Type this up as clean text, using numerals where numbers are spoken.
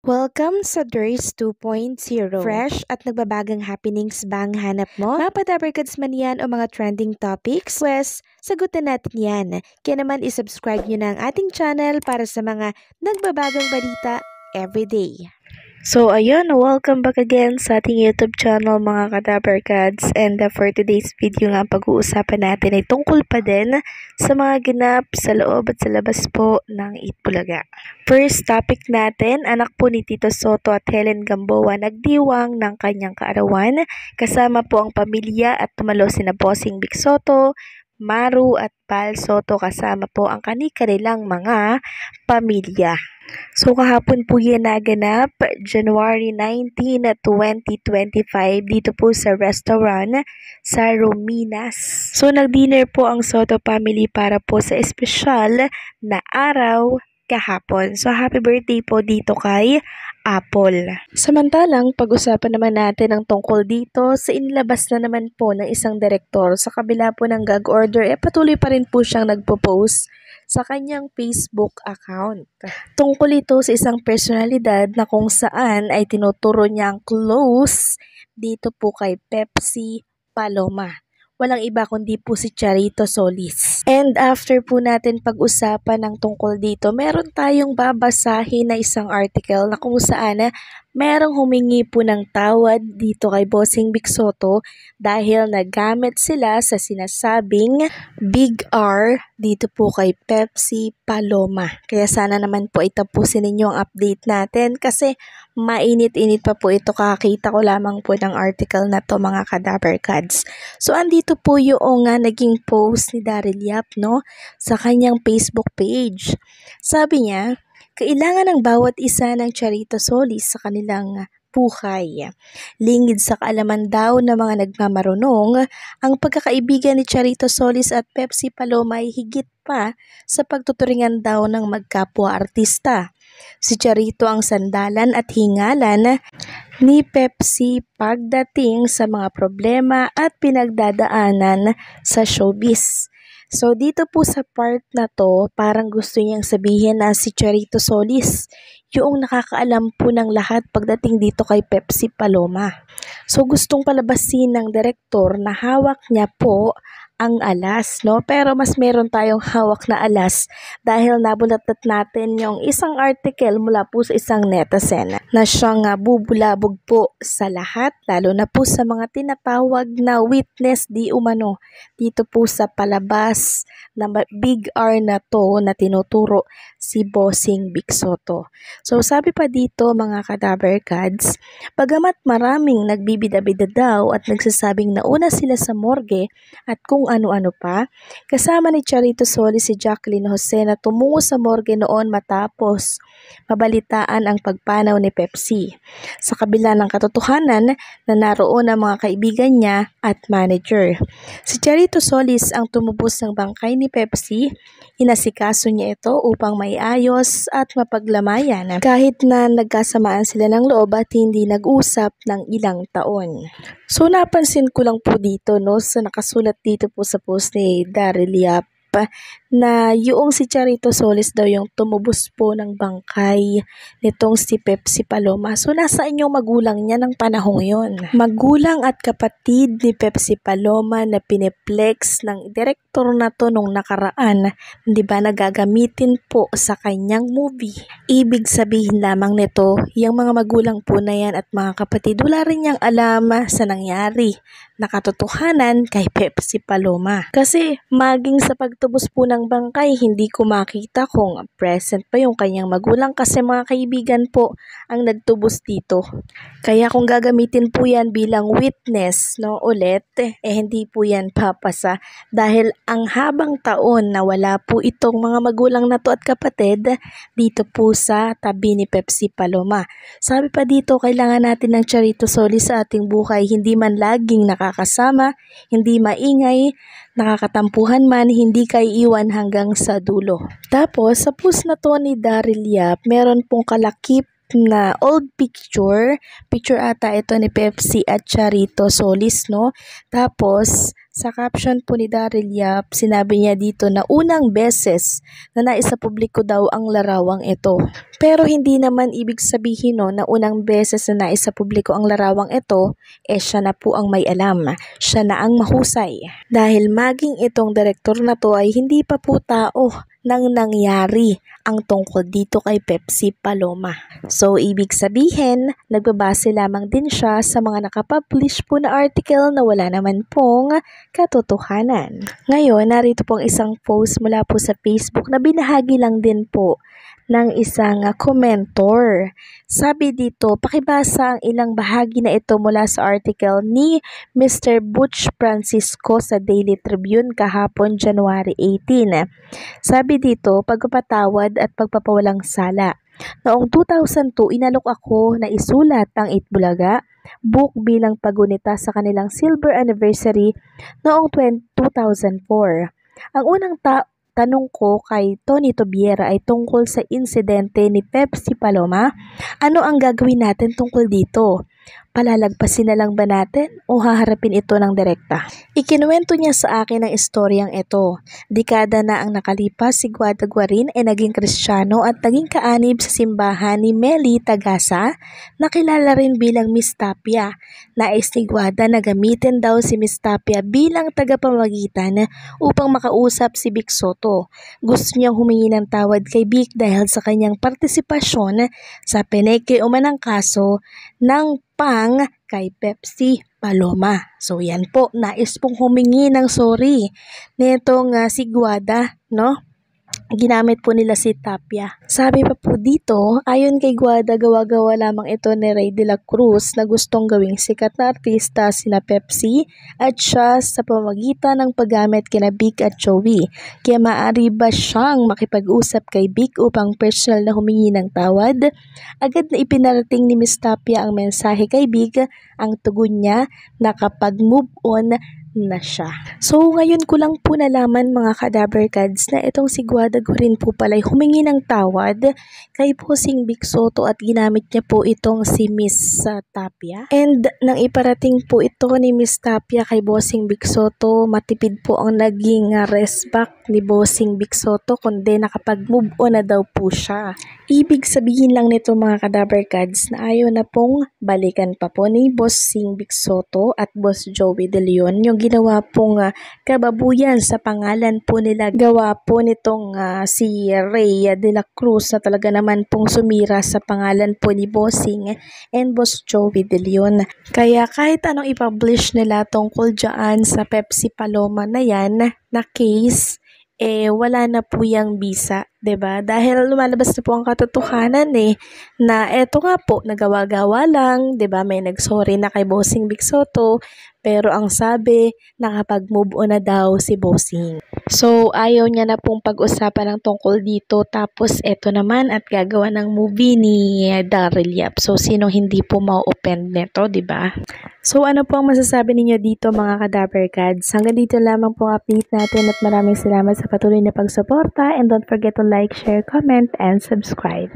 Welcome sa Durs 2.0. Fresh at nagbabagang happenings ba ang hanap mo? Mga padabarkads man yan o mga trending topics? Pues, sagutan natin yan. Kaya naman isubscribe nyo na ang ating channel para sa mga nagbabagang balita everyday. So ayun, welcome back again sa ating YouTube channel mga kadabarkads, and for today's video nga pag-uusapan natin ay tungkol pa din sa mga ganap sa loob at sa labas po ng Itbulaga. First topic natin, anak po ni Tito Soto at Helen Gamboa nagdiwang ng kanyang kaarawan, kasama po ang pamilya at tumalo sina Bossing Vic Soto, Maru at Pal Soto, kasama po ang kanilang mga pamilya. So kahapon po yan naganap, January 19, 2025, dito po sa restaurant sa Rominas. So nag-dinner po ang Soto family para po sa espesyal na araw kahapon. So happy birthday po dito kay Apple. Samantalang pag-usapan naman natin ang tungkol dito sa inilabas na naman po ng isang direktor sa kabila po ng gag order, patuloy pa rin po siyang nagpo-post sa kanyang Facebook account. Tungkol ito sa isang personalidad na kung saan ay tinuturo niyang close dito po kay Pepsi Paloma. Walang iba kundi po si Charito Solis. And after po natin pag-usapan ng tungkol dito, meron tayong babasahin na isang article na kung saan merong humingi po ng tawad dito kay Bossing Vic Soto dahil nagamit sila sa sinasabing Big R dito po kay Pepsi Paloma. Kaya sana naman po itapusin ninyo ang update natin kasi mainit-init pa po ito, kakita ko lamang po ng article na to mga kadabarkads. So andito po yung naging post ni Daryl Yap sa kanyang Facebook page. Sabi niya, kailangan ng bawat isa ng Charito Solis sa kanilang buhay. Lingid sa kaalaman daw ng mga nagmamarunong, ang pagkakaibigan ni Charito Solis at Pepsi Paloma ay higit pa sa pagtuturingan daw ng magkapwa-artista. Si Charito ang sandalan at hingalan ni Pepsi pagdating sa mga problema at pinagdadaanan sa showbiz. So dito po sa part na to, parang gusto niyang sabihin na si Charito Solis yung nakakaalam po ng lahat pagdating dito kay Pepsi Paloma. So gustong palabasin ng direktor na hawak niya po ang alas, pero mas meron tayong hawak na alas dahil nabulatat natin yung isang article mula po sa isang netizen na siyang bubulabog po sa lahat, lalo na po sa mga tinatawag na witness di umano dito po sa palabas na Big R na to na tinuturo si Bossing Vic Soto. So sabi pa dito mga kadabarkads, bagamat maraming nagbibida-bida daw at nagsasabing nauna sila sa morgue at kung ano-ano pa, kasama ni Charito Solis si Jacqueline Jose na tumungo sa morgue noon matapos mabalitaan ang pagpanaw ni Pepsi. Sa kabila ng katotohanan na naroon ang mga kaibigan niya at manager. Si Charito Solis ang tumubos ng bangkay ni Pepsi, inasikaso niya ito upang maiayos at mapaglamayan kahit na nagkasamaan sila ng loob at hindi nag-usap ng ilang taon. So napansin ko lang po dito sa nakasulat dito po sa post ni Daryl Yap na yung si Charito Solis daw yung tumubos po ng bangkay nitong si Pepsi Paloma. So nasaan yung magulang niya ng panahong yon? Magulang at kapatid ni Pepsi Paloma na piniplex ng direktor na to nung nakaraan, di ba, nagagamitin po sa kanyang movie. Ibig sabihin lamang nito, yung mga magulang po na yan at mga kapatid, wala rin niyang alam sa nangyari na katotohanan kay Pepsi Paloma. Kasi maging sa pagtubos po ng bangkay, hindi ko makita kung present pa yung kanyang magulang kasi mga kaibigan po ang nagtubos dito. Kaya kung gagamitin po yan bilang witness ulit, hindi po yan papasa dahil ang habang taon na wala po itong mga magulang na to at kapatid dito po sa tabi ni Pepsi Paloma. Sabi pa dito, kailangan natin ng Charito Solis sa ating buhay, hindi man laging nakakasama, hindi maingay, nakakatampuhan man, hindi kay iwan hanggang sa dulo. Tapos sa post na to ni Daryl Yap, meron pong kalakip na old picture ata ito ni Pepsi at Charito Solis, no? Tapos, sa caption po ni Daryl Yap, sinabi niya dito na unang beses na naisapubliko daw ang larawang ito. Pero hindi naman ibig sabihin, no, na unang beses na naisapubliko ang larawang ito, siya na po ang may alam. Siya na ang mahusay. Dahil maging itong direktor na to ay hindi pa po tao nang nangyari ang tungkol dito kay Pepsi Paloma. So, ibig sabihin, nagbabase lamang din siya sa mga nakapublish po na article na wala naman pong katotohanan. Ngayon, narito pong isang post mula po sa Facebook na binahagi lang din po ng isang commentor. Sabi dito, pakibasa ang ilang bahagi na ito mula sa article ni Mr. Butch Francisco sa Daily Tribune kahapon January 18. Sabi dito, pagpapatawad at pagpapawalang sala. Noong 2002, inalok ako na isulat ang Itbulaga book bilang pagunita sa kanilang silver anniversary noong 2004. Ang unang tanong ko kay Tony Tobiera ay tungkol sa insidente ni Pepsi Paloma. Ano ang gagawin natin tungkol dito? Palalagpasin na lang ba natin o haharapin ito ng direkta? Ikinuwento niya sa akin ang istoryang ito. Dekada na ang nakalipas, si Guada Guarin ay naging Kristiyano at naging kaanib sa simbahan ni Meli Tagasa, na kilala rin bilang Miss Tapia. Nais ni Guada na gamitin daw si Miss Tapia bilang tagapamagitan upang makausap si Vic Soto. Gusto niyang humingi ng tawad kay Vic dahil sa kanyang partisipasyon sa peneke o manang kaso ng pang kay Pepsi Paloma. So yan po, nais pong humingi ng sorry nitong si Guada, no? Ginamit po nila si Tapia. Sabi pa po dito, ayon kay Guada, gawa-gawa lamang ito ni Ray de la Cruz na gustong gawing sikat na artista sina Pepsi at siya sa pamamagitan ng paggamit kina Vic at Joey. Kaya maaari ba siyang makipag-usap kay Vic upang personal na humingi ng tawad? Agad na ipinarating ni Miss Tapia ang mensahe kay Vic. Ang tugon niya, nakapag-move on na siya. So, ngayon ko lang po nalaman mga Cadaver Cards na itong si Guada Guarin po pala'y humingi ng tawad kay Bossing Vic Soto at ginamit niya po itong si Miss Tapia. And nang iparating po ito ni Miss Tapia kay Bossing Vic Soto, matipid po ang naging restback ni Bossing Vic Soto kundi nakapag-move on na daw po siya. Ibig sabihin lang nito mga Cadaver Cards na ayaw na pong balikan pa po ni Bossing Vic Soto at Boss Joey De Leon yung ginawa pong kababuyan sa pangalan po nila. Gawa po nitong si Ray de la Cruz na talaga naman pong sumira sa pangalan po ni Bossing and Boss Joey De Leon. Kaya kahit anong ipublish nila tungkol dyan sa Pepsi Paloma na yan na case, wala na po yung bisa, 'di ba? Dahil lumalabas na po ang katotohanan na eto nga po nagawa-gawa lang, 'di ba? May nagsorry na kay Bossing Vic Soto, pero ang sabi nakapag-move on na daw si Bossing. So ayaw niya na pong pag-usapan ng tungkol dito, tapos eto naman at gagawa ng movie ni Daryl Yap. So sino hindi po ma-offend nito, 'di ba? So ano po ang masasabi ninyo dito mga Cadaver Cards? Hanggang dito lamang po ang update natin at maraming salamat sa patuloy na pagsuporta, and don't forget to like, share, comment, and subscribe.